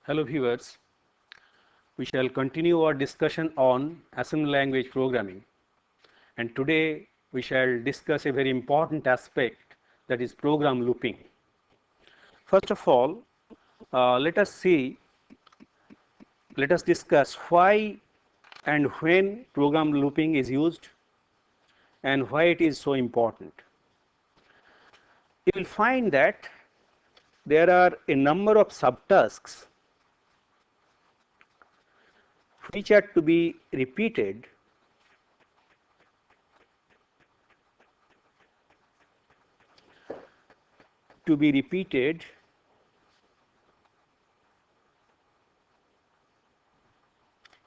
Hello viewers, we shall continue our discussion on assembly language programming, and today we shall discuss a very important aspect, that is program looping. First of all, let us discuss why and when program looping is used and why it is so important. You will find that there are a number of subtasks which are to be repeated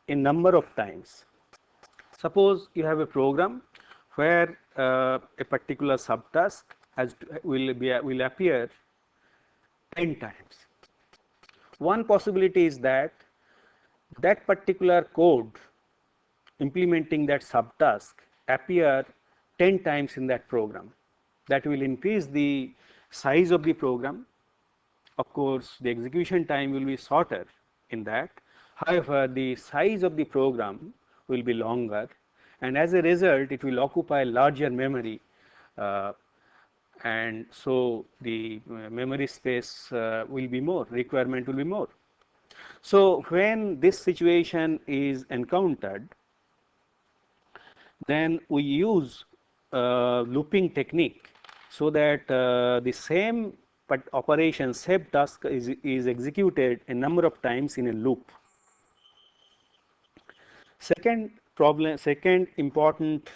a number of times. Suppose you have a program where a particular subtask will appear 10 times. One possibility is that particular code implementing that subtask appear 10 times in that program. That will increase the size of the program. Of course, the execution time will be shorter in that. However, the size of the program will be longer, and as a result it will occupy larger memory, and so the memory space will be more, requirement will be more. So when this situation is encountered, then we use looping technique, so that the same operation, same task is executed a number of times in a loop. Second important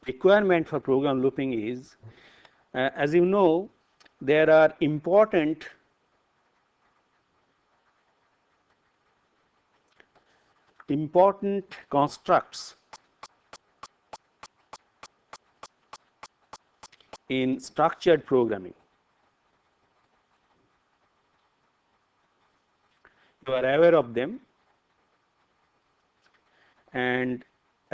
requirement for program looping is, as you know, there are important constructs in structured programming. You are aware of them, and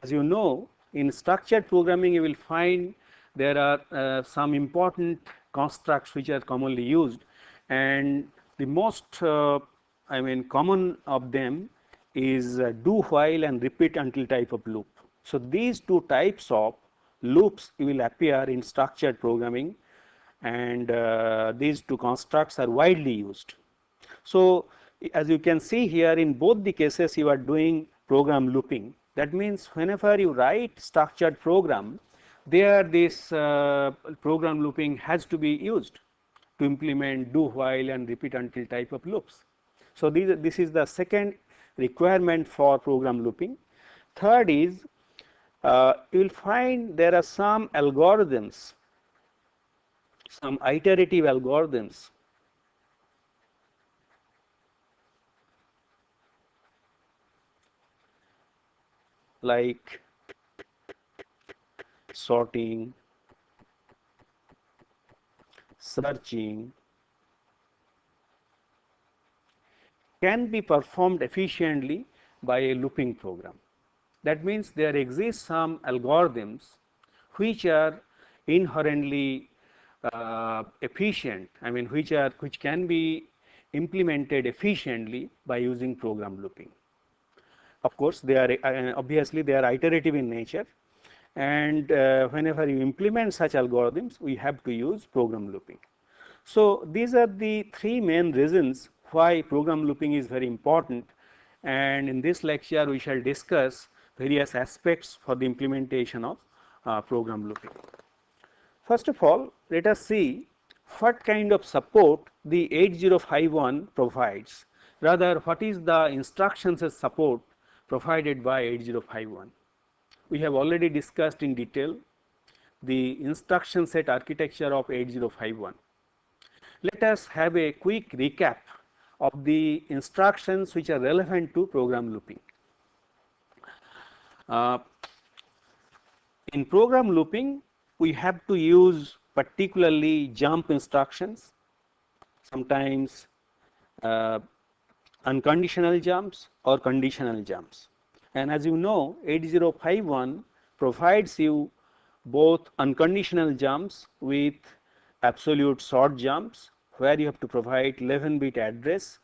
as you know, in structured programming you will find there are some important constructs which are commonly used, and the most common of them is do while and repeat until type of loop. So these two types of loops will appear in structured programming, and these two constructs are widely used. So as you can see here, in both the cases you are doing program looping. That means whenever you write structured program, there this program looping has to be used to implement do while and repeat until type of loops. So this is the second requirement for program looping. Third is, you will find there are some algorithms, some iterative algorithms like sorting, searching, can be performed efficiently by a looping program. That means there exist some algorithms which are inherently efficient, which can be implemented efficiently by using program looping. Of course, they are obviously they are iterative in nature, and whenever you implement such algorithms, we have to use program looping. So these are the three main reasons why program looping is very important, and in this lecture we shall discuss various aspects for the implementation of program looping. First of all, let us see what kind of support the 8051 provides, rather what is the instructions as support provided by 8051. We have already discussed in detail the instruction set architecture of 8051. Let us have a quick recap of the instructions which are relevant to program looping. In program looping, we have to use particularly jump instructions, sometimes unconditional jumps or conditional jumps. And as you know, 8051 provides you both unconditional jumps with absolute short jumps, where you have to provide 11-bit address,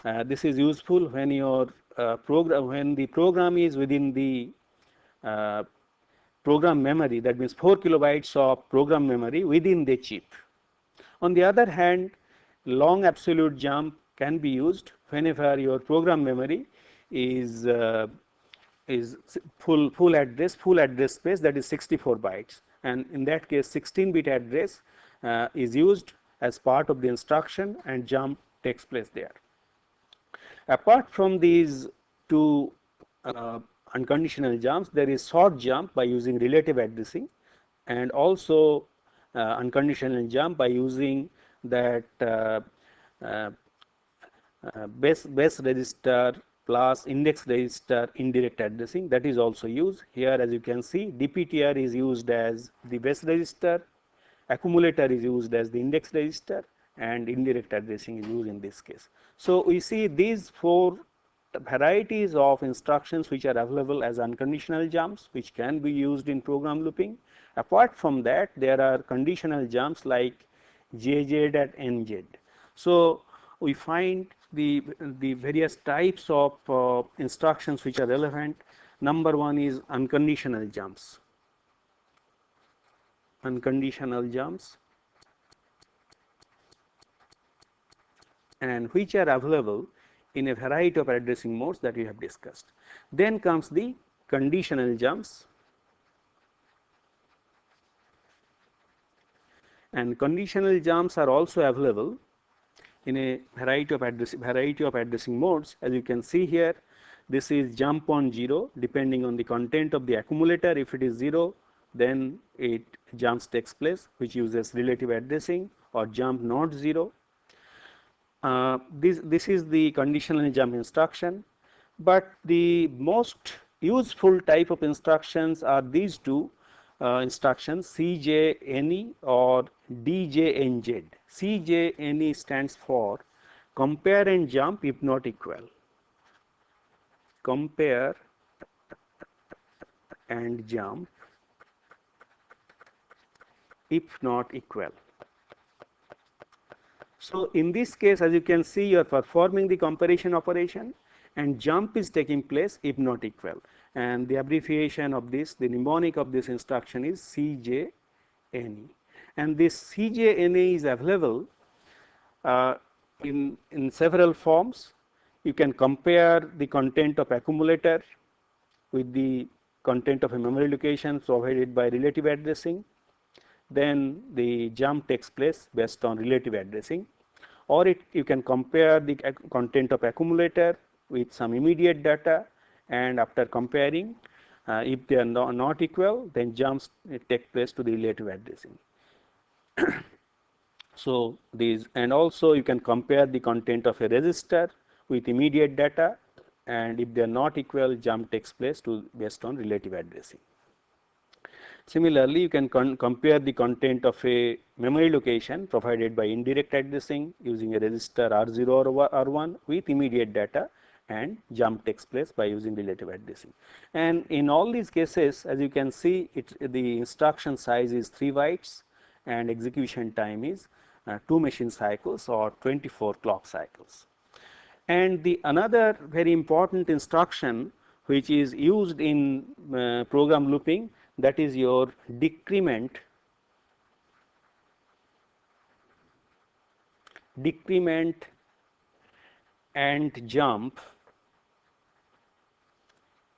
This is useful when your when the program is within the uh, program memory, that means 4 kilobytes of program memory within the chip. On the other hand, long absolute jump can be used whenever your program memory is full address space, that is 64 bytes, and in that case 16-bit address is used as part of the instruction and jump takes place there. Apart from these two unconditional jumps, there is short jump by using relative addressing, and also unconditional jump by using that uh, base register plus index register indirect addressing, that is also used. Here as you can see, DPTR is used as the base register, accumulator is used as the index register, and indirect addressing is used in this case. So we see these 4 varieties of instructions which are available as unconditional jumps, which can be used in program looping. Apart from that, there are conditional jumps like JZ and NZ. So we find the various types of instructions which are relevant. Number 1 is unconditional jumps. Unconditional jumps, and which are available in a variety of addressing modes that we have discussed. Then comes the conditional jumps, and conditional jumps are also available in a variety of addressing modes. As you can see here, this is jump on 0 depending on the content of the accumulator. If it is 0, then it jumps takes place, which uses relative addressing, or jump not 0. This is the conditional jump instruction, but the most useful type of instructions are these two instructions, CJAny or DJNJ. CJAny stands for compare and jump if not equal. Compare and jump if not equal. So in this case, as you can see, you are performing the comparison operation and jump is taking place if not equal, and the abbreviation of this, the mnemonic of this instruction is CJAny, and this CJAny is available in several forms. You can compare the content of accumulator with the content of a memory location provided by relative addressing. Then the jump takes place based on relative addressing, or you can compare the content of accumulator with some immediate data, and after comparing, if they are not equal, then jumps take place to the relative addressing. So these, and also you can compare the content of a register with immediate data, and if they are not equal, jump takes place based on relative addressing. Similarly, you can compare the content of a memory location provided by indirect addressing using a register R0 or R1 with immediate data, and jump takes place by using relative addressing. And in all these cases, as you can see, the instruction size is 3 bytes and execution time is 2 machine cycles or 24 clock cycles. And the another very important instruction which is used in program looping, that is your decrement and jump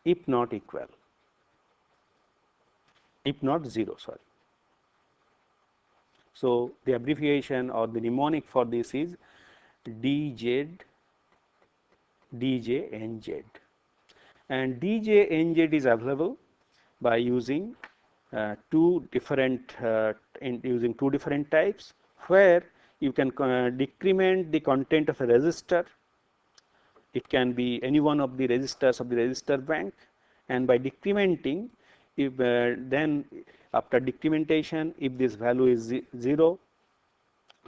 if not equal, if not 0, sorry. So the abbreviation or the mnemonic for this is DJNJ, and DJNJ is available by using two different types, where you can decrement the content of a register. It can be any one of the registers of the register bank, and by decrementing, if then after decrementation, if this value is 0,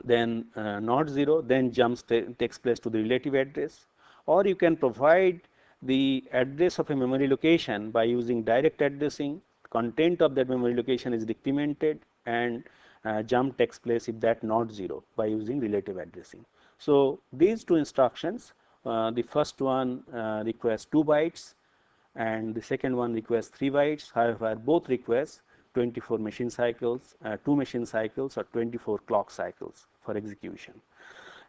then not 0, then jumps takes place to the relative address, or you can provide the address of a memory location by using direct addressing. Content of that memory location is decremented, and jump takes place if that not 0 by using relative addressing. So these two instructions the first one requires 2 bytes and the second one requires 3 bytes. However, both requires 24 machine cycles, 2 machine cycles or 24 clock cycles for execution.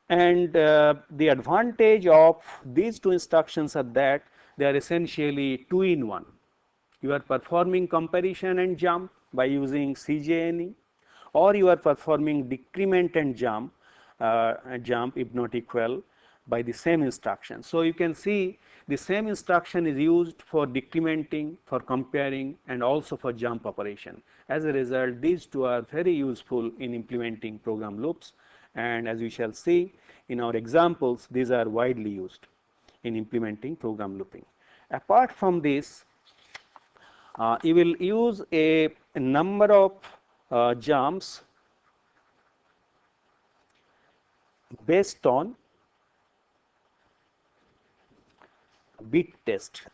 And the advantage of these two instructions are that they are essentially 2 in 1. You are performing comparison and jump by using CJAny, or you are performing decrement and jump if not equal by the same instruction. So you can see the same instruction is used for decrementing, for comparing and also for jump operation. As a result, these two are very useful in implementing program loops, and as we shall see in our examples, these are widely used in implementing program looping. Apart from this, you will use a number of jumps based on bit test.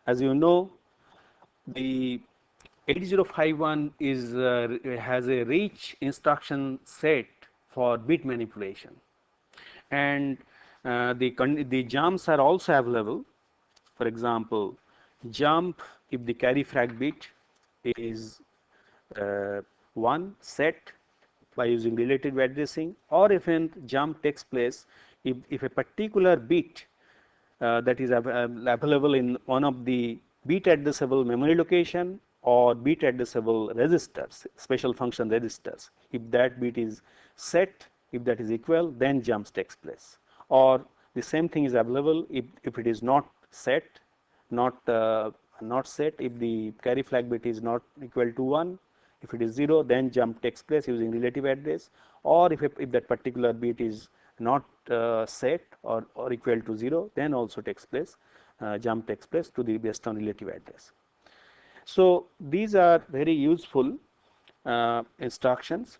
As you know, the 8051 is has a rich instruction set for bit manipulation, and the jumps are also available. For example, jump if the carry flag bit is 1 set by using relative addressing, or if a jump takes place if a particular bit that is available in one of the bit addressable memory location or bit addressable registers, special function registers. If that bit is set, if that is equal, then jumps takes place. Or the same thing is available if it is not set, not set, if the carry flag bit is not equal to 1, if it is 0, then jump takes place using relative address, or if that particular bit is not set or equal to 0, then also takes place, jump takes place to the based on relative address. So these are very useful instructions,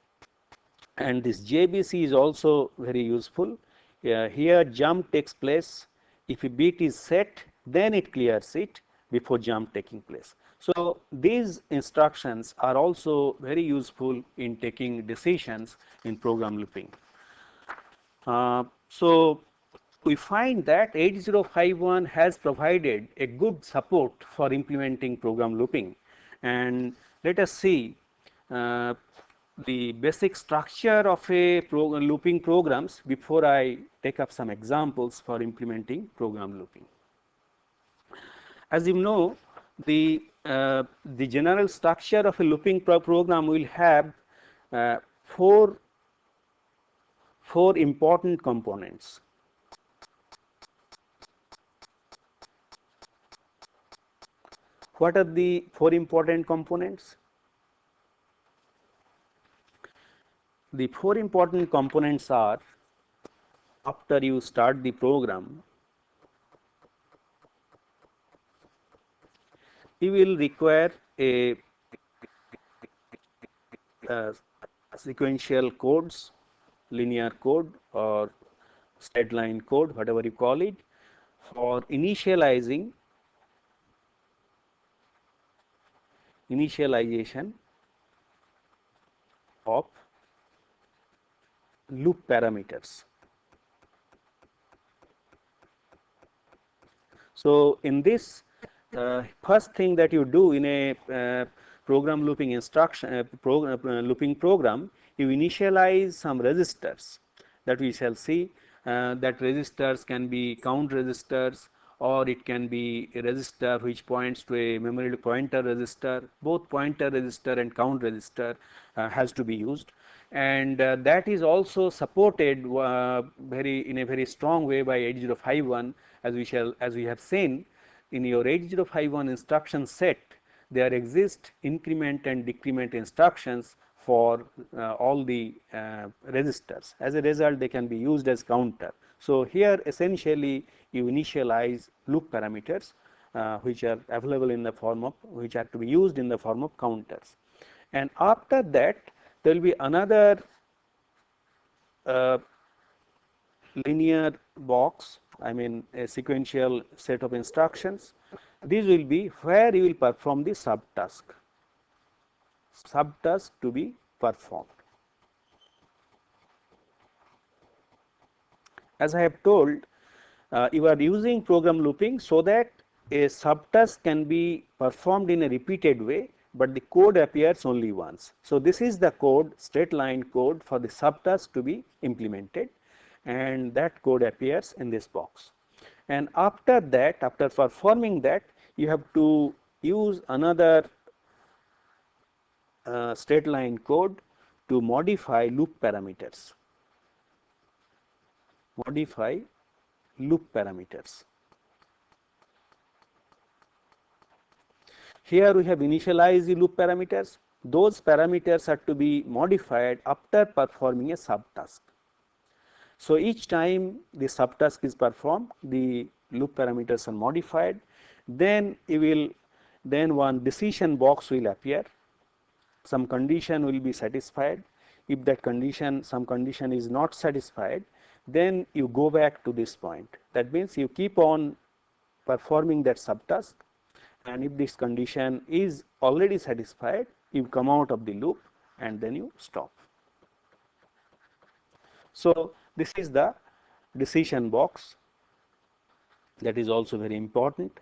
and this JBC is also very useful. Here jump takes place if a bit is set, then it clears it before jump taking place. So these instructions are also very useful in taking decisions in program looping. So we find that 8051 has provided a good support for implementing program looping, and let us see the basic structure of a looping programs before I take up some examples for implementing program looping. As you know, the general structure of a looping program will have four important components. What are the 4 important components? The 4 important components are: after you start the program, you will require a sequential codes, linear code or straight line code, whatever you call it, for initialization of loop parameters. So in this, first thing that you do in a program looping instruction looping program, you initialize some registers that we shall see. That registers can be count registers, or it can be a register which points to a memory pointer register. Both pointer register and count register has to be used, and that is also supported in a very strong way by 8051, as we have seen. In your 8051 instruction set, there exist increment and decrement instructions for all the registers. As a result, they can be used as counter. So here essentially you initialize loop parameters which are available in the form of, which are to be used in the form of counters. And after that, there will be another linear box, I mean a sequential set of instructions. These will be where you will perform the subtask to be performed. As I have told, you are using program looping so that a subtask can be performed in a repeated way, but the code appears only once. So, this is the code, straight line code for the subtask to be implemented, and that code appears in this box. And after that, after performing that, you have to use another straight line code to modify loop parameters. Modify loop parameters. Here we have initialized the loop parameters. Those parameters are to be modified after performing a subtask. So, each time the subtask is performed, the loop parameters are modified, then one decision box will appear, some condition will be satisfied. If that condition, some condition is not satisfied, then you go back to this point. That means you keep on performing that subtask, and if this condition is already satisfied, you come out of the loop and then you stop. So, this is the decision box, that is also very important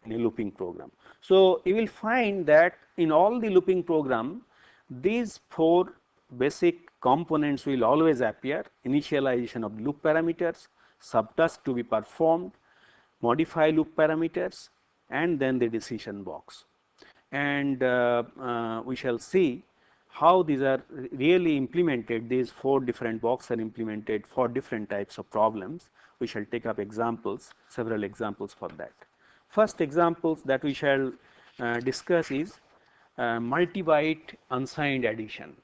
in a looping program. So, you will find that in all the looping program, these 4 basic components will always appear: initialization of loop parameters, subtask to be performed, modify loop parameters, and then the decision box. And we shall see how these are really implemented. These 4 different boxes are implemented for different types of problems. We shall take up examples, several examples for that. First examples that we shall discuss is multi-byte unsigned addition.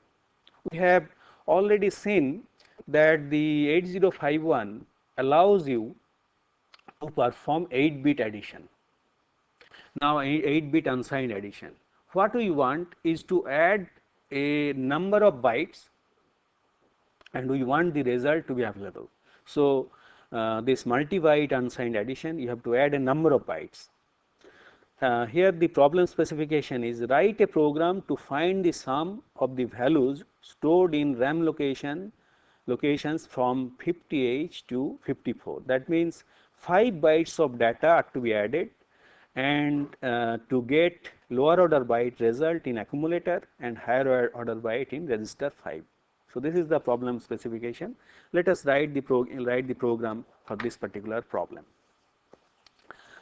We have already seen that the 8051 allows you to perform 8-bit addition. Now, 8-bit unsigned addition. What we want is to add a number of bytes, and we want the result to be available. So, this multi-byte unsigned addition, you have to add a number of bytes. Here the problem specification is: write a program to find the sum of the values stored in RAM locations from 50H to 54. That means 5 bytes of data are to be added, and to get lower order byte result in accumulator and higher order byte in register 5. So, this is the problem specification. Let us write the program for this particular problem.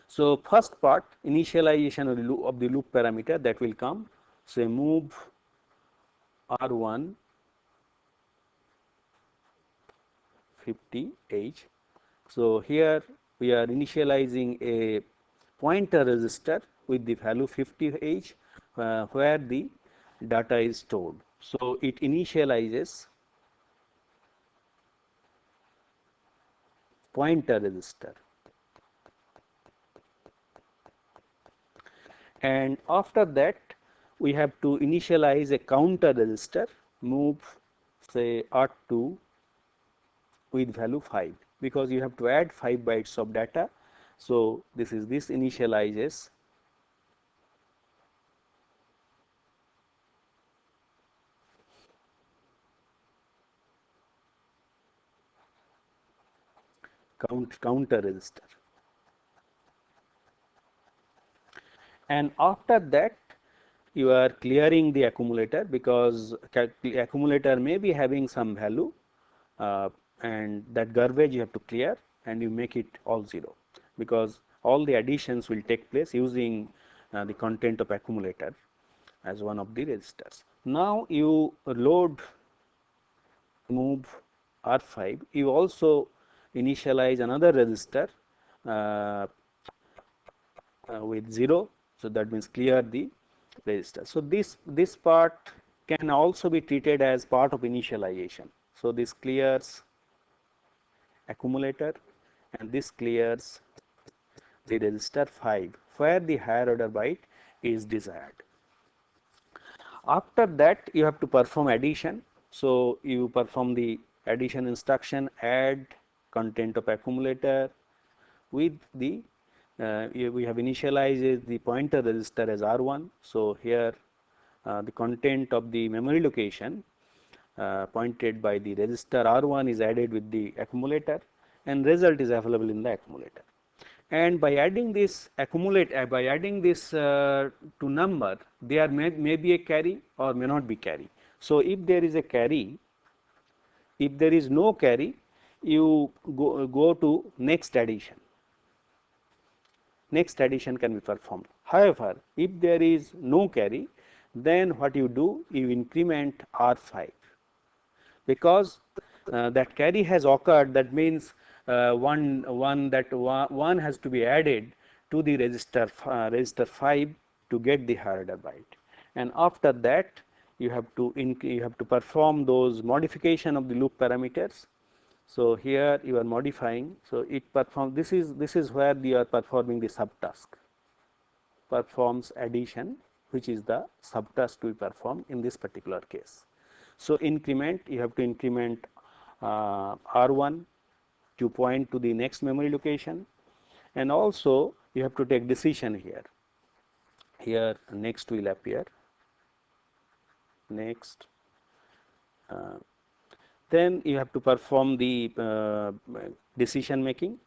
So, first part, initialization of the loop parameter, that will come. So, move R1 50H. So, here we are initializing a pointer register with the value 50H where the data is stored. So, it initializes pointer register, and after that we have to initialize a counter register, move say R2 with value 5, because you have to add 5 bytes of data. So, this initializes counter register, and after that you are clearing the accumulator, because the accumulator may be having some value, and that garbage you have to clear, and you make it all 0, because all the additions will take place using the content of accumulator as one of the registers. Now, you load move R5, you also initialize another register with 0. So, that means clear the register. So, this part can also be treated as part of initialization. So, this clears accumulator, and this clears the register 5 where the higher order byte is desired. After that you have to perform addition. So, you perform the addition instruction, add content of accumulator with the we have initialized the pointer register as R1. So, here the content of the memory location pointed by the register R1 is added with the accumulator, and result is available in the accumulator. And by adding this by adding this to number, there may be a carry or may not be carry. So if there is a carry, if there is no carry, you go to next addition. Next addition can be performed. However, if there is no carry, then what you do, you increment R5, because that carry has occurred. That means one has to be added to the register 5 to get the higher order byte, and after that you have to perform those modification of the loop parameters. So here you are modifying, so it performs, this is where you are performing the subtask, performs addition, which is the subtask to be performed in this particular case. So increment, you have to increment R1 to point to the next memory location, and also you have to take decision here. Here next will appear, next. Then you have to perform the decision making,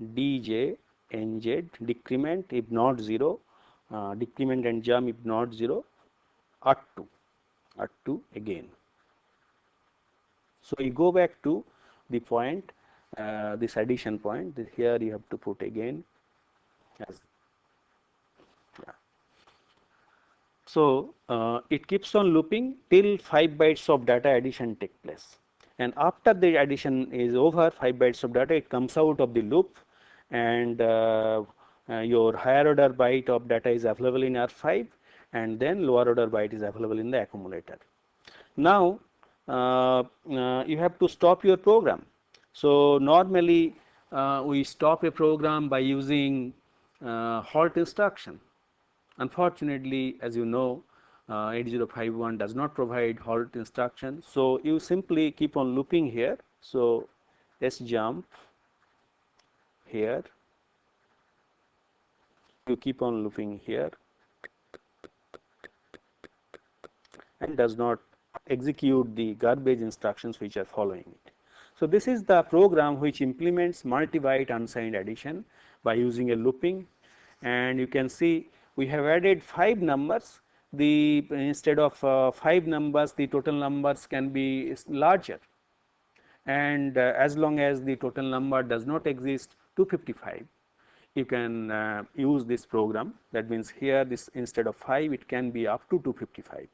DJNJ, decrement if not 0, decrement and jump if not 0, R2 again. So you go back to the point, this addition point. Here you have to put again as, yeah. So it keeps on looping till 5 bytes of data addition take place, and after the addition is over, 5 bytes of data, it comes out of the loop, and your higher order byte of data is available in R5, and then lower order byte is available in the accumulator. Now you have to stop your program. So normally we stop a program by using halt instruction. Unfortunately, as you know, 8051 does not provide halt instruction. So you simply keep on looping here. So sjump here, you keep on looping here, and does not execute the garbage instructions which are following it. So this is the program which implements multi-byte unsigned addition by using a looping, and you can see we have added 5 numbers. The instead of 5 numbers, the total numbers can be larger, and as long as the total number does not exist 255, you can use this program. That means here this instead of 5, it can be up to 255.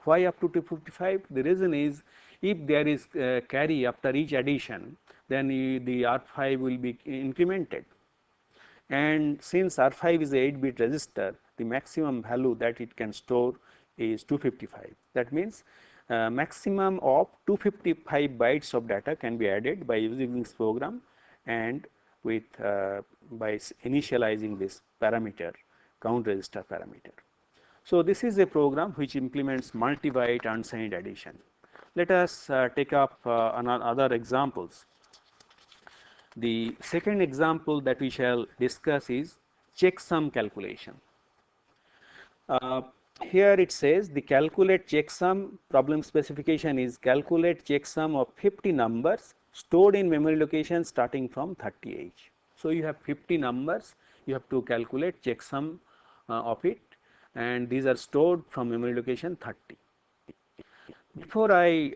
Why up to 255? The reason is, if there is carry after each addition, then the R5 will be incremented, and since R5 is a 8-bit register, the maximum value that it can store is 255. That means maximum of 255 bytes of data can be added by using this program, and with by initializing this parameter, count register parameter. So this is a program which implements multi-byte unsigned addition. Let us take up other examples. The second example that we shall discuss is checksum calculation. Here it says the calculate checksum problem specification is calculate checksum of 50 numbers stored in memory location starting from 30H. So you have 50 numbers, you have to calculate checksum of it, and these are stored from memory location 30. Before I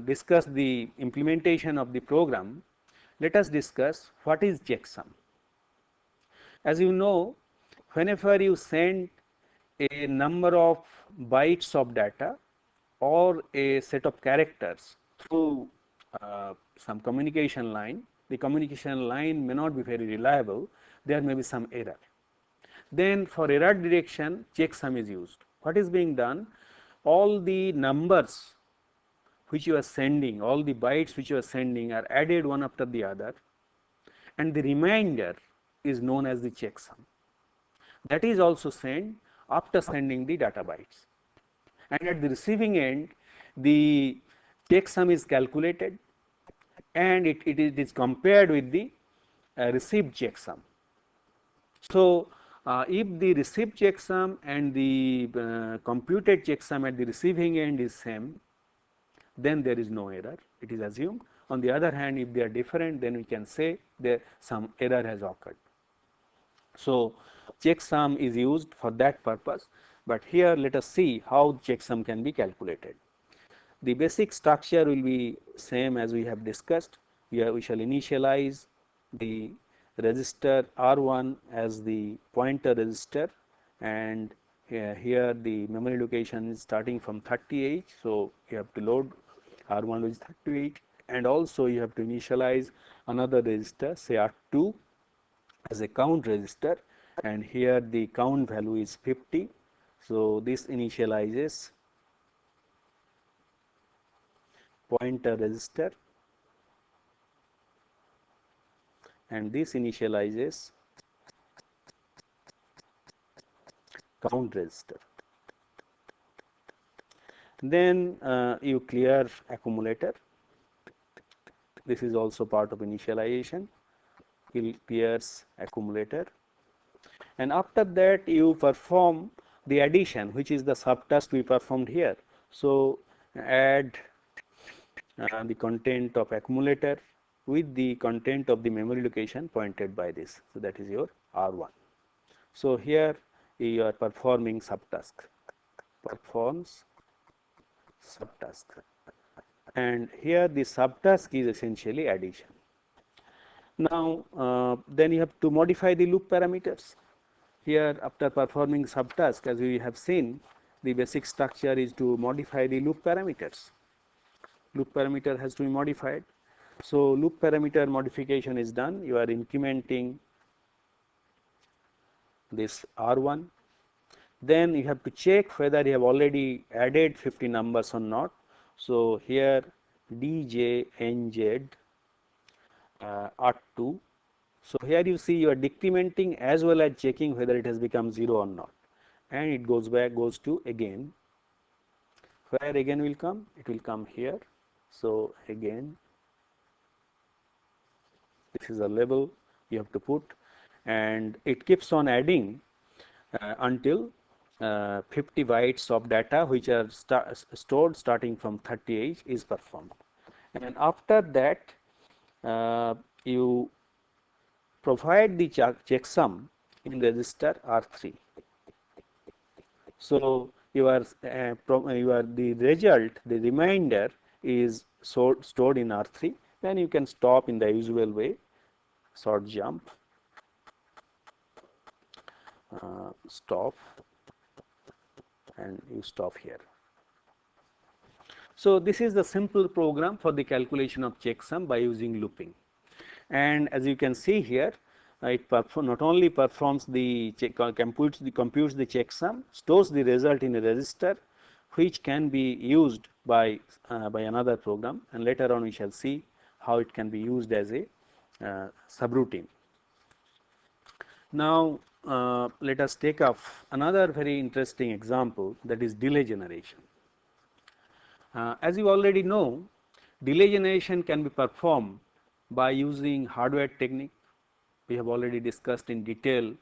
discuss the implementation of the program, let us discuss what is checksum. As you know, whenever you send a number of bytes of data or a set of characters through some communication line, the communication line may not be very reliable, there may be some error. Then for error detection, checksum is used. What is being done? All the numbers which you are sending, all the bytes which you are sending are added one after the other, and the remainder is known as the checksum. That is also sent after sending the data bytes, and at the receiving end the checksum is calculated, and it is compared with the received checksum. So if the received checksum and the computed checksum at the receiving end is same, then there is no error, it is assumed. On the other hand, if they are different, then we can say there some error has occurred. So, checksum is used for that purpose, but here let us see how checksum can be calculated. The basic structure will be same as we have discussed. Here we shall initialize the register R1 as the pointer register, and here the memory location is starting from 38. So, you have to load R1 which is 38, and also you have to initialize another register, say R2 as a count register, and here the count value is 50. So, this initializes pointer register, and this initializes count register. Then you clear accumulator. This is also part of initialization. It clears accumulator, and after that you perform the addition, which is the subtask we performed here. So, add the content of accumulator with the content of the memory location pointed by this. So, that is your R1. So, here you are performing subtask, performs subtask, and here the subtask is essentially addition. Now, then you have to modify the loop parameters. Here, after performing subtask, as we have seen, the basic structure is to modify the loop parameters. Loop parameter has to be modified. So, loop parameter modification is done. You are incrementing this R1. Then you have to check whether you have already added 50 numbers or not. So, here DJNJ R2. So, here you see you are decrementing as well as checking whether it has become 0 or not, and it goes back, goes to again. Where again will come? It will come here. So, again this is a label you have to put, and it keeps on adding until 50 bytes of data which are stored starting from 38 is performed, and after that you provide the checksum in register R3. So, the result, the remainder is stored in R3. Then you can stop in the usual way, short jump, stop, and you stop here. So, this is the simple program for the calculation of checksum by using looping. And as you can see here, it not only performs the computes the checksum, stores the result in a register, which can be used by another program, and later on we shall see how it can be used as a subroutine. Now, let us take up another very interesting example, that is delay generation. As you already know, delay generation can be performed by using hardware technique. We have already discussed in detail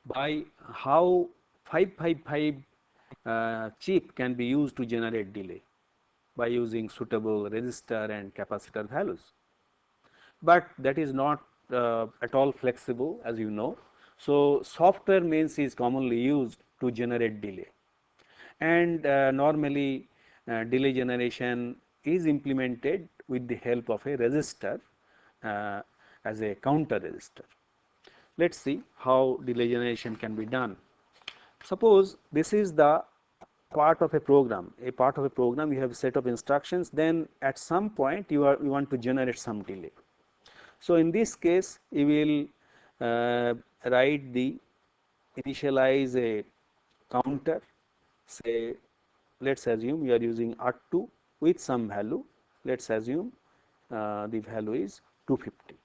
by how 555 chip can be used to generate delay by using suitable resistor and capacitor values. But that is not at all flexible, as you know. So, software means is commonly used to generate delay, and normally delay generation is implemented with the help of a resistor as a counter resistor. Let us see how delay generation can be done. Suppose this is the part of a program, you have a set of instructions, then at some point you want to generate some delay. So, in this case you will write the initialize a counter, say let us assume you are using R2 with some value, let us assume the value is 250.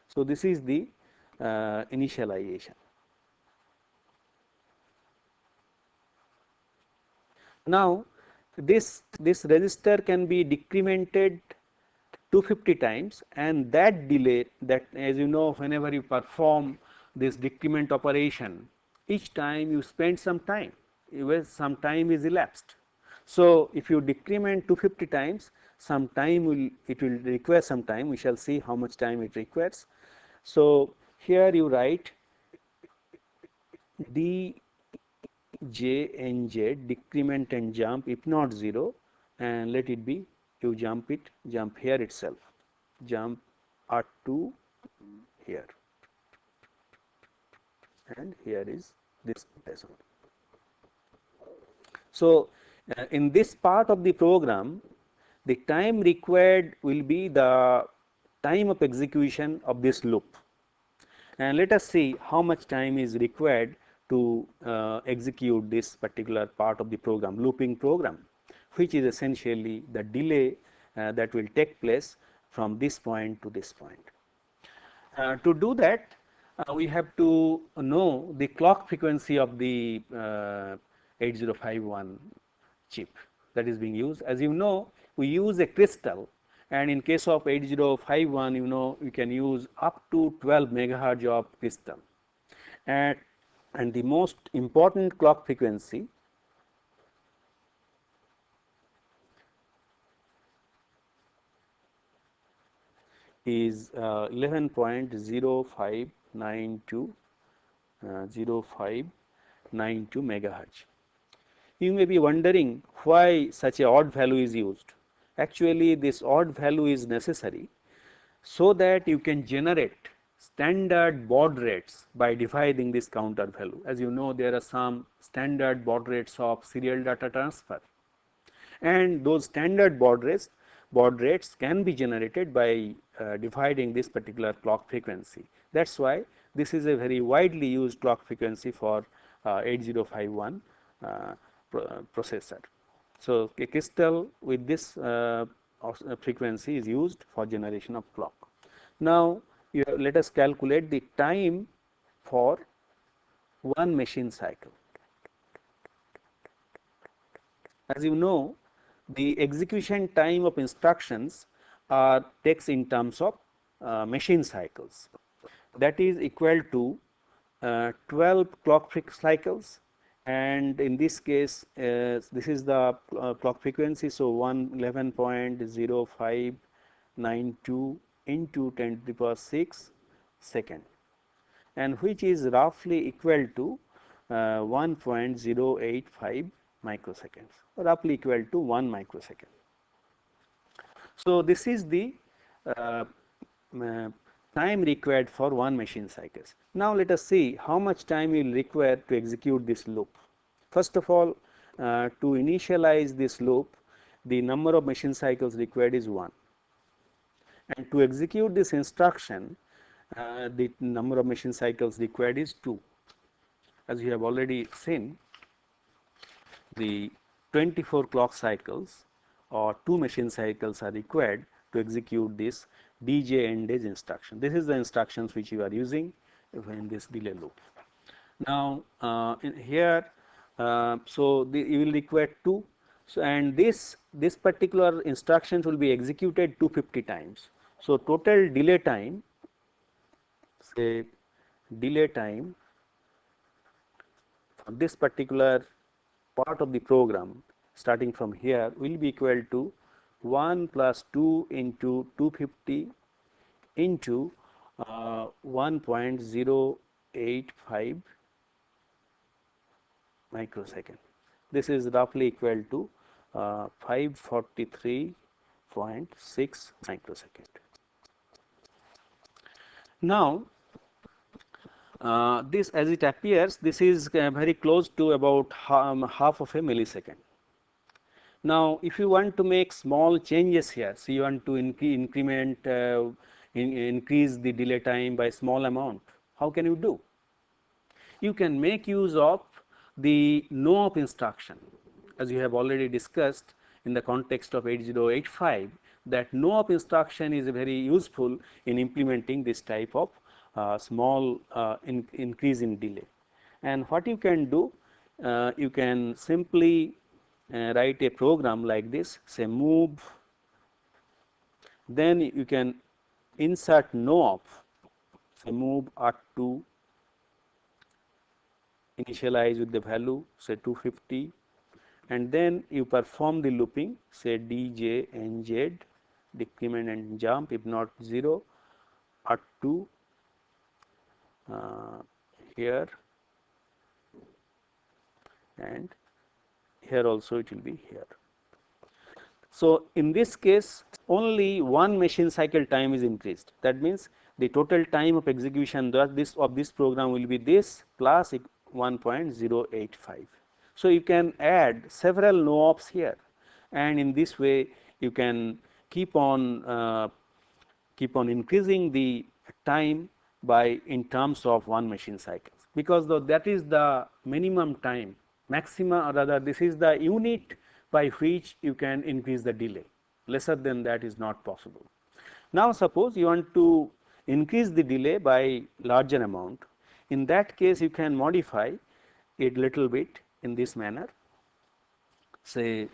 So, this is the initialization. Now, this register can be decremented 250 times, and that delay, that as you know, whenever you perform this decrement operation, each time you spend some time, some time is elapsed. So, if you decrement 250 times, some time will require some time. We shall see how much time it requires. So here you write DJNJ, decrement and jump, if not 0, and let it be, you jump here itself, jump R2 here, and here is this lesson. So in this part of the program, the time required will be the time of execution of this loop, and let us see how much time is required to execute this particular part of the program, looping program, which is essentially the delay that will take place from this point to this point. To do that, we have to know the clock frequency of the 8051 chip that is being used. As you know, we use a crystal, and in case of 8051, you know, you can use up to 12 megahertz of crystal, and the most important clock frequency is 11.0592 megahertz. You may be wondering why such a odd value is used. Actually, this odd value is necessary so that you can generate standard baud rates by dividing this counter value. As you know, there are some standard baud rates of serial data transfer, and those standard baud rates can be generated by dividing this particular clock frequency. That is why this is a very widely used clock frequency for 8051 processor. So a crystal with this frequency is used for generation of clock. Now let us calculate the time for one machine cycle. As you know, the execution time of instructions are takes in terms of machine cycles, that is equal to 12 clock cycles, and in this case this is the clock frequency. So 11.0592 into 10 to the power 6 second, and which is roughly equal to 1.085 microseconds, roughly equal to 1 microsecond. So this is the time required for one machine cycles. Now let us see how much time you will require to execute this loop. First of all, to initialize this loop, the number of machine cycles required is 1, and to execute this instruction, the number of machine cycles required is 2. As you have already seen, the 24 clock cycles or 2 machine cycles are required to execute this DJNJ instruction. This is the instructions which you are using in this delay loop. Now here, so you will require 2. So and this particular instructions will be executed 250 times. So total delay time, say delay time for this particular part of the program starting from here will be equal to 1 plus 2 into 250 into 1.085 microsecond. This is roughly equal to 543.6 microsecond. Now this, as it appears, this is very close to about half of a millisecond. Now if you want to make small changes here, so you want to increment increase the delay time by small amount, how can you do? You can make use of the noop instruction, as you have already discussed in the context of 8085, that noop instruction is very useful in implementing this type of small increase in delay. And what you can do, you can simply write a program like this, say move, then you can insert noop, say move R2, initialize with the value say 250, and then you perform the looping, say DJNZ, decrement and jump, if not 0, R2 here, and here also it will be here. So, in this case only one machine cycle time is increased. That means, the total time of execution of this program will be this plus 1.085. So, you can add several noops here, and in this way you can keep on increasing the time by in terms of one machine cycles, because that is the minimum time, maximum, or rather this is the unit by which you can increase the delay. Lesser than that is not possible. Now, suppose you want to increase the delay by larger amount. In that case, you can modify it little bit in this manner. Say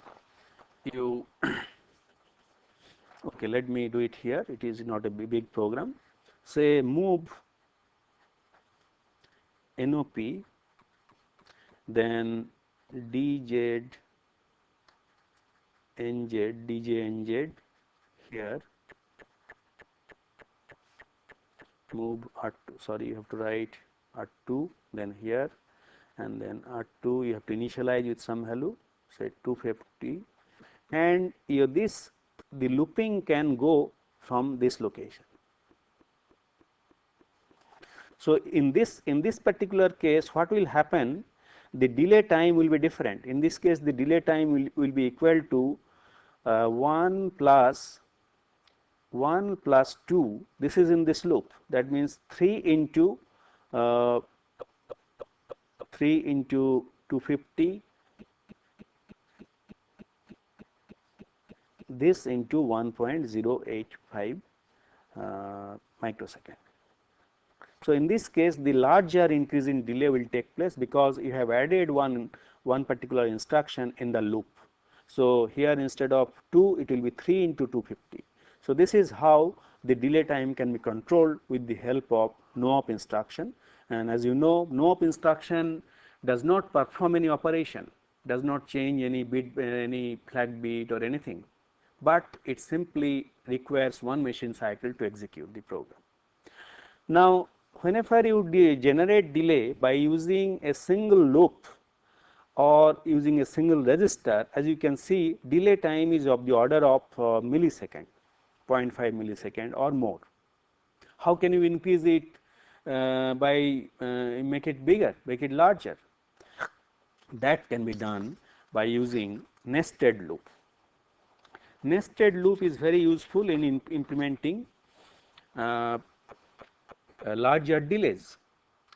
you okay, let me do it here. It is not a big program. Say move NOP, then DJNZ here, move R2, sorry, you have to write R2, then here, and then R2 you have to initialize with some value, say 250, and the looping can go from this location. So, in this particular case, what will happen, the delay time will be different. In this case, the delay time will be equal to 1 plus 2, this is in this loop, that means 3 into 250, this into 1.085 microsecond. So, in this case the larger increase in delay will take place, because you have added one particular instruction in the loop. So, here instead of 2 it will be 3 into 250. So, this is how the delay time can be controlled with the help of noop instruction, and as you know, noop instruction does not perform any operation, does not change any bit, any flag bit or anything, but it simply requires one machine cycle to execute the program. Now, whenever you generate delay by using a single loop or using a single register, as you can see, delay time is of the order of millisecond, 0.5 millisecond or more. How can you increase it by make it bigger, make it larger? That can be done by using nested loop. Nested loop is very useful in implementing larger delays.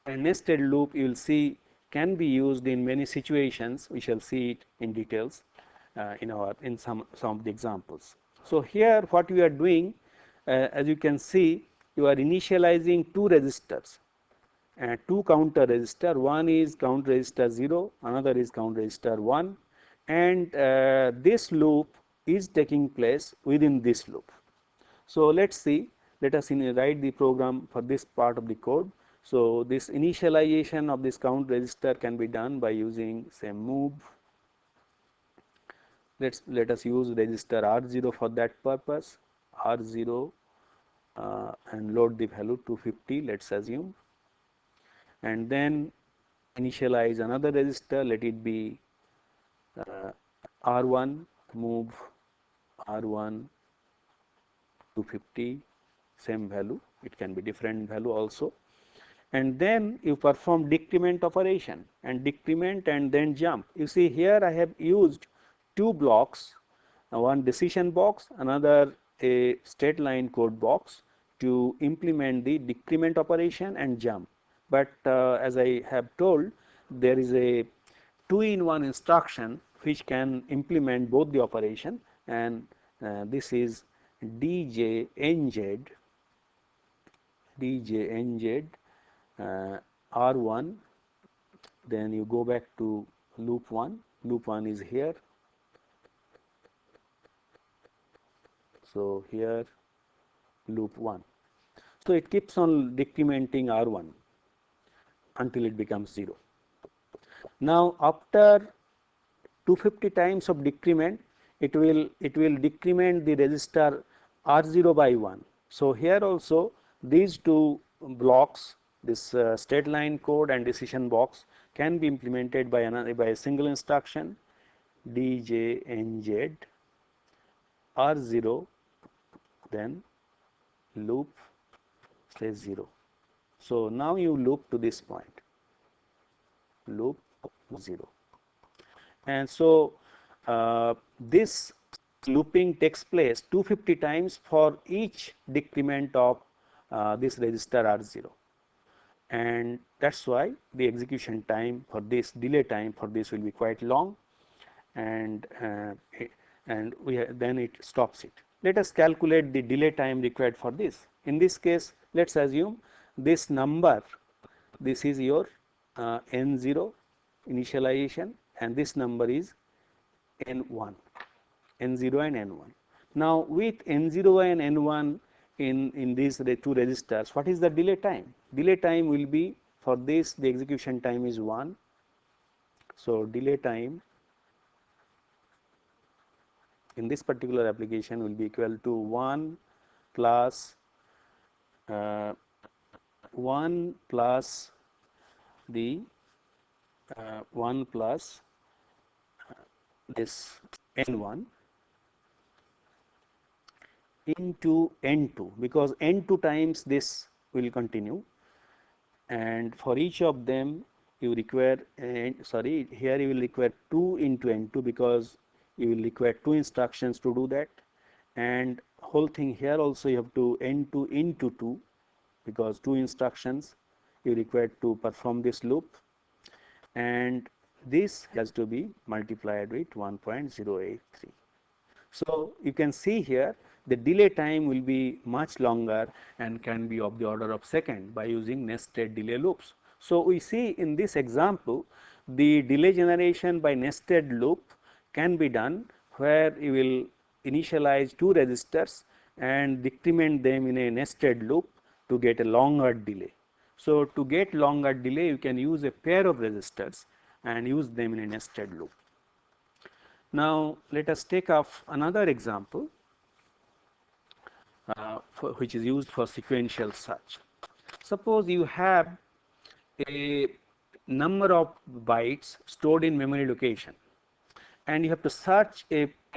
A nested loop, you will see, can be used in many situations. We shall see it in details in some of the examples. So, here what we are doing, as you can see, you are initializing two registers, two counter register. One is count register 0, another is count register 1, and this loop is taking place within this loop. So, let us see, let us write the program for this part of the code. So, this initialization of this count register can be done by using, say, move. Let us use register R0 for that purpose, R0 and load the value 250, let us assume, and then initialize another register, let it be R1, move R1 250, same value, it can be different value also, and then you perform decrement operation, and decrement and then jump. You see, here I have used two blocks, one decision box, another a state line code box to implement the decrement operation and jump. But as I have told, there is a 2-in-1 instruction which can implement both the operation, and this is DJNZ R1, then you go back to loop 1, loop 1 is here. So, here loop 1. So, it keeps on decrementing R1 until it becomes 0. Now, after 250 times of decrement, it will decrement the register R0 by 1. So, here also these two blocks, this state line code and decision box, can be implemented by a single instruction DJNJ R0, then loop say 0. So, now you loop to this point, loop 0, and so this looping takes place 250 times for each decrement of this register R0, and that is why the execution time for this, delay time for this will be quite long, and then it stops it. Let us calculate the delay time required for this. In this case, let us assume this number, this is your N0 initialization, and this number is N1, N0 and N1. Now, with N0 and N1 in these two registers, what is the delay time? Delay time will be, for this the execution time is 1. So, delay time in this particular application will be equal to 1 plus 1 plus the 1 plus this N1 into N2, because N2 times this will continue, and for each of them you require here you will require 2 into N2, because you will require 2 instructions to do that, and whole thing here also you have to N2 into 2, because 2 instructions you require to perform this loop, and this has to be multiplied with 1.083. So, you can see here the delay time will be much longer and can be of the order of second by using nested delay loops. So, we see in this example the delay generation by nested loop can be done where you will initialize 2 registers and decrement them in a nested loop to get a longer delay. So, to get longer delay you can use a pair of registers and use them in a nested loop. Now, let us take off another example which is used for sequential search. Suppose you have a number of bytes stored in memory location, and you have to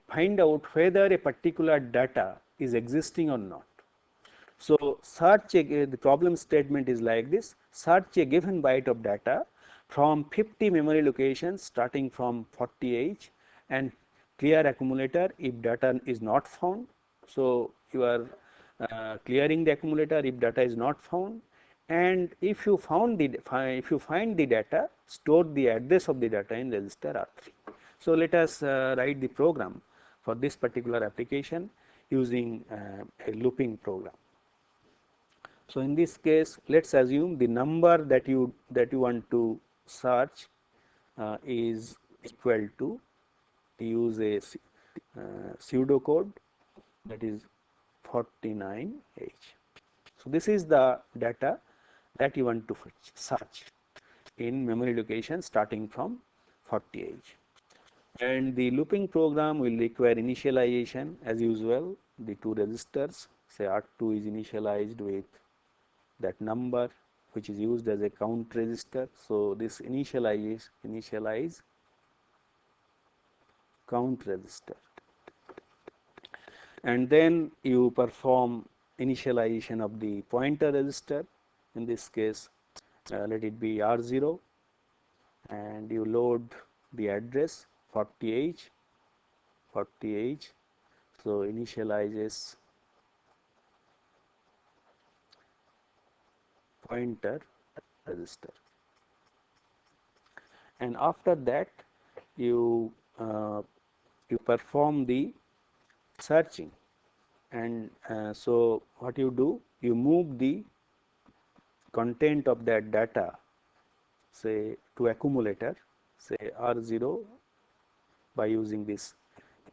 find out whether a particular data is existing or not. So, the problem statement is like this: search a given byte of data from 50 memory locations starting from 40H and clear accumulator if data is not found. So, you are clearing the accumulator if data is not found, and if you find the data, store the address of the data in register R3. So, let us write the program for this particular application using a looping program. So, in this case, let us assume the number that you want to search is equal to, use a pseudo code, that is 49H. So, this is the data that you want to search in memory location starting from 40H, and the looping program will require initialization as usual. The 2 registers, say R2 is initialized with that number which is used as a count register. So, this initialize count register, and then you perform initialization of the pointer register. In this case, let it be R0, and you load the address 40H. So, initializes pointer register, and after that you perform the searching, and so what you do, you move the content of that data, say to accumulator, say R0, by using this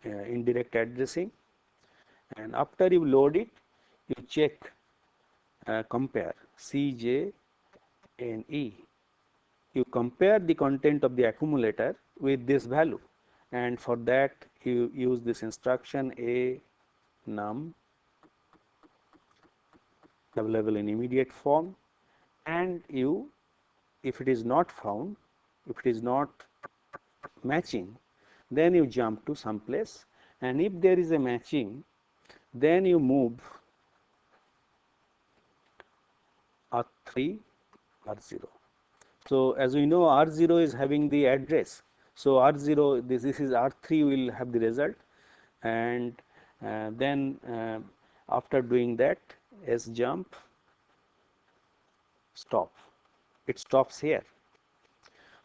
indirect addressing, and after you load it, you check compare CJAny. You compare the content of the accumulator with this value, and for that you use this instruction a num available in immediate form, and you, if it is not found, if it is not matching, then you jump to some place, and if there is a matching, then you move R3 R0. So as we know, R0 is having the address. So R0, this is R3 will have the result, and then after doing that, S jump stop, it stops here.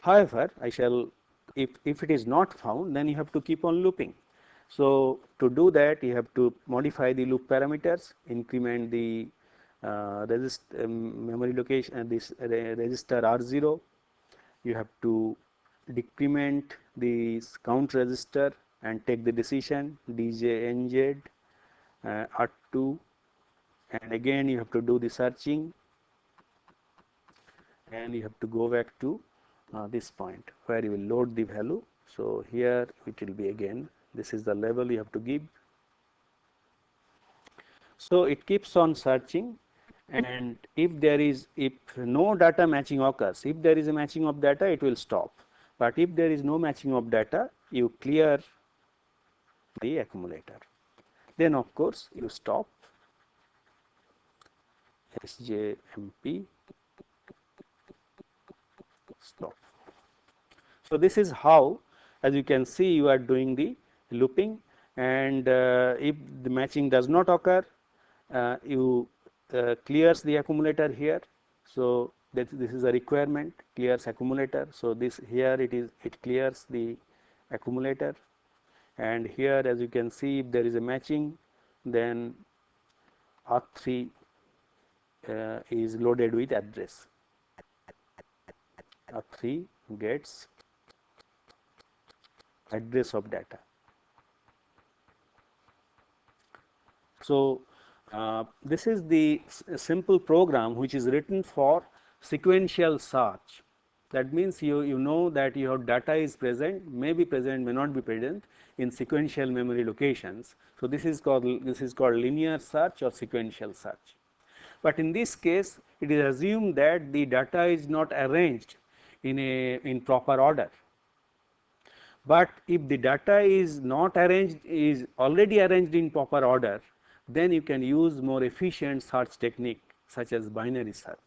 However, I shall, if it is not found, then you have to keep on looping. So to do that, you have to modify the loop parameters, increment the memory location, this register R0. You have to decrement the count register and take the decision DJNJ R2, and again you have to do the searching, and you have to go back to this point where you will load the value. So here it will be again, this is the level you have to give. So it keeps on searching, and if no data matching occurs, if there is a matching of data, it will stop. But if there is no matching of data, you clear the accumulator. Then of course you stop SJMP stop. So this is how, as you can see, you are doing the looping, and if the matching does not occur, you clears the accumulator here. So this is a requirement, clears accumulator. So this here it clears the accumulator, and here as you can see, if there is a matching, then R3 is loaded with address. R3 gets address of data. So this is the simple program which is written for sequential search. That means you know that your data is present, may be present, may not be present in sequential memory locations. So this is called linear search or sequential search. But in this case, it is assumed that the data is not arranged in proper order. But if the data is not arranged, is already arranged in proper order, then you can use more efficient search technique such as binary search.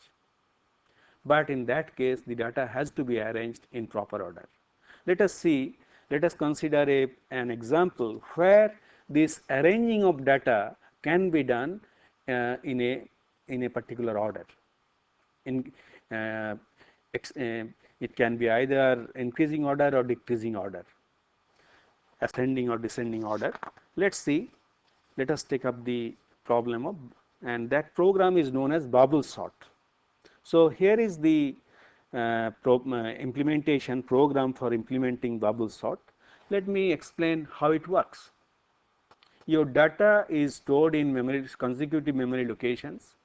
But in that case, the data has to be arranged in proper order. Let us see, let us consider an example where this arranging of data can be done in a particular order. It can be either increasing order or decreasing order, ascending or descending order. Let's see, let us take up the problem of, and that program is known as bubblesort. So here is the implementation program for implementing bubblesort. Let me explain how it works. Your data is stored in memory, consecutive memory locations.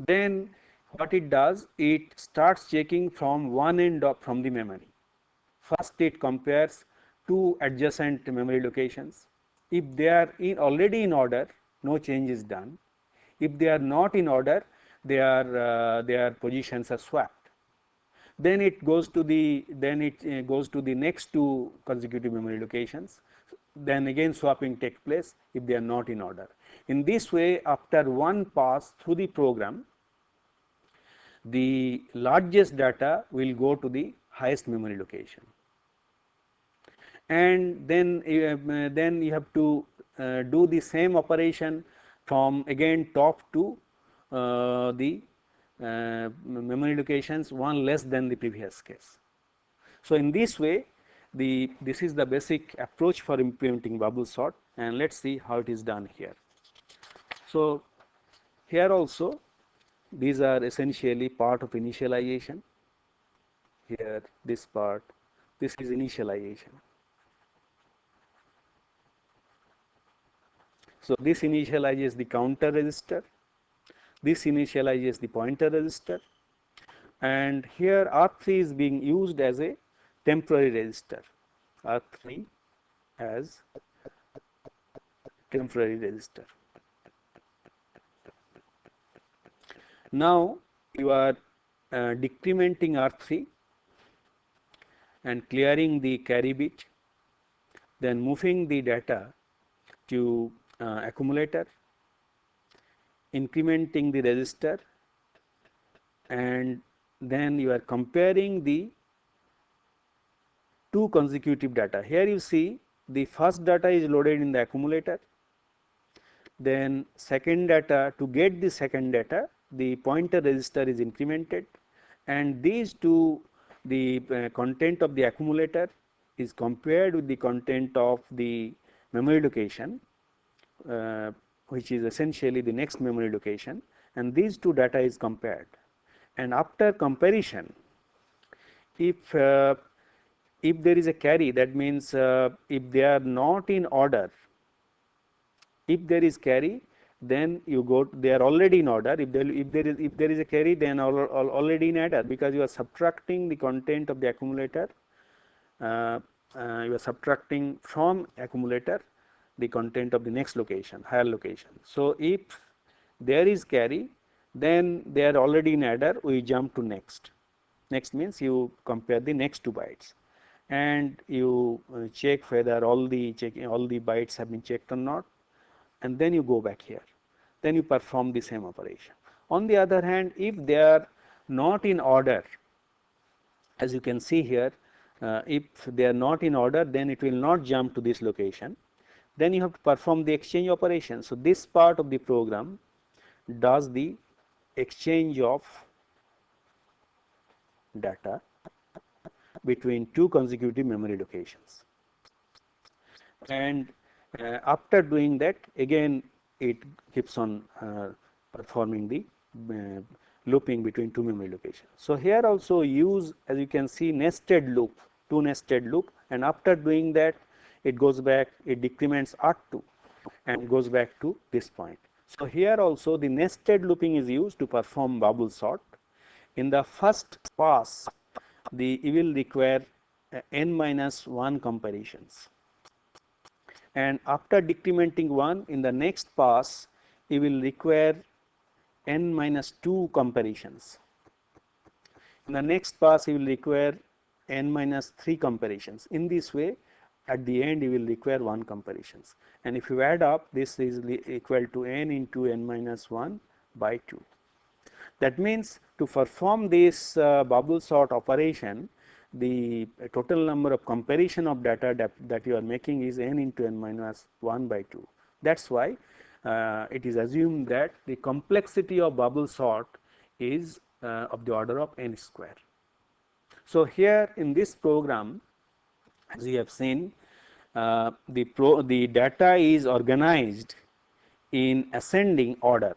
Then what it does, it starts checking from one end from the memory. First it compares two adjacent memory locations. If they are already in order, no change is done. If they are not in order, their positions are swapped. Then it goes to the next two consecutive memory locations. Then again swapping takes place if they are not in order. In this way, after one pass through the program, the largest data will go to the highest memory location, and then you have to do the same operation from again top to the memory locations one less than the previous case. So in this way, this is the basic approach for implementing bubblesort, and let's see how it is done here. So here also, these are essentially part of initialization. Here this part, this is initialization. So this initializes the counter register, this initializes the pointer register, and here R3 is being used as a temporary register. R3 as temporary register. Now you are decrementing R3 and clearing the carry bit, then moving the data to accumulator, incrementing the register, and then you are comparing the two consecutive data. Here you see the first data is loaded in the accumulator, then second data, to get the second data the pointer register is incremented, and these two, the content of the accumulator is compared with the content of the memory location, which is essentially the next memory location, and these two data is compared. And after comparison, if there is a carry, that means if they are not in order, if there is carry, then you go, they are already in order. If there is a carry, then already in adder, because you are subtracting the content of the accumulator, you are subtracting from accumulator the content of the next location, higher location. So if there is carry, then they are already in adder, we jump to next. Next means you compare the next 2 bytes, and you check whether all the bytes have been checked or not, and then you go back here, then you perform the same operation. On the other hand, if they are not in order, as you can see here, if they are not in order, then it will not jump to this location, then you have to perform the exchange operation. So this part of the program does the exchange of data between two consecutive memory locations, and after doing that, again it keeps on performing the looping between two memory locations. So here also use, as you can see, nested loop, two nested loop, and after doing that it goes back, it decrements R2 and goes back to this point. So here also the nested looping is used to perform bubble sort. In the first pass, you will require n minus 1 comparisons, and after decrementing 1, in the next pass you will require n minus 2 comparisons. In the next pass you will require n minus 3 comparisons. In this way, at the end you will require 1 comparisons, and if you add up, this is equal to n into n minus 1 by 2. That means to perform this bubble sort operation, the total number of comparison of data that you are making is n into n minus 1 by 2. That is why it is assumed that the complexity of bubble sort is of the order of n square. So here in this program, as you have seen, the data is organized in ascending order.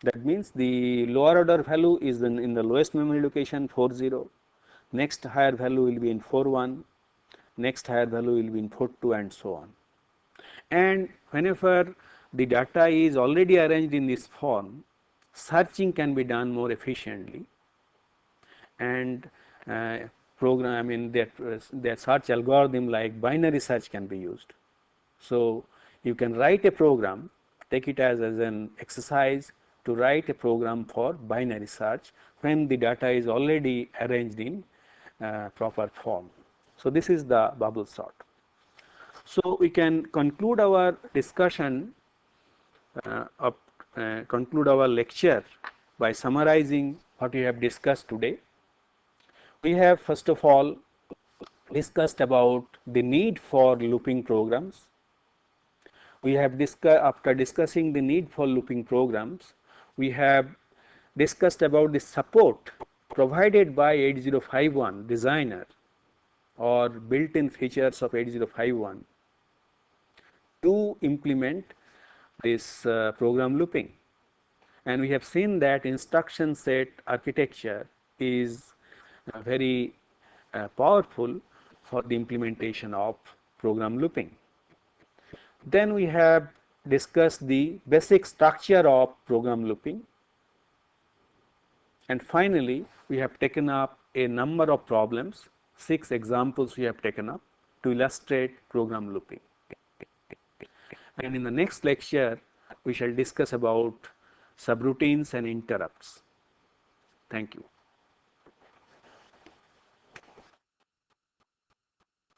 That means the lower order value is in the lowest memory location 40, next higher value will be in 41, next higher value will be in 42, and so on. And whenever the data is already arranged in this form, searching can be done more efficiently, and program, I mean that search algorithm like binary search can be used. So you can write a program, take it as an exercise to write a program for binary search when the data is already arranged in proper form. So this is the bubble sort. So we can conclude our discussion conclude our lecture by summarizing what we have discussed today. We have first of all discussed about the need for looping programs. We have after discussing the need for looping programs, we have discussed about the support provided by 8051 designer or built-in features of 8051 to implement this program looping, and we have seen that instruction set architecture is very powerful for the implementation of program looping. Then we have discussed the basic structure of program looping, and finally we have taken up a number of problems, 6 examples we have taken up, to illustrate program looping. And in the next lecture, we shall discuss about subroutines and interrupts. Thank you.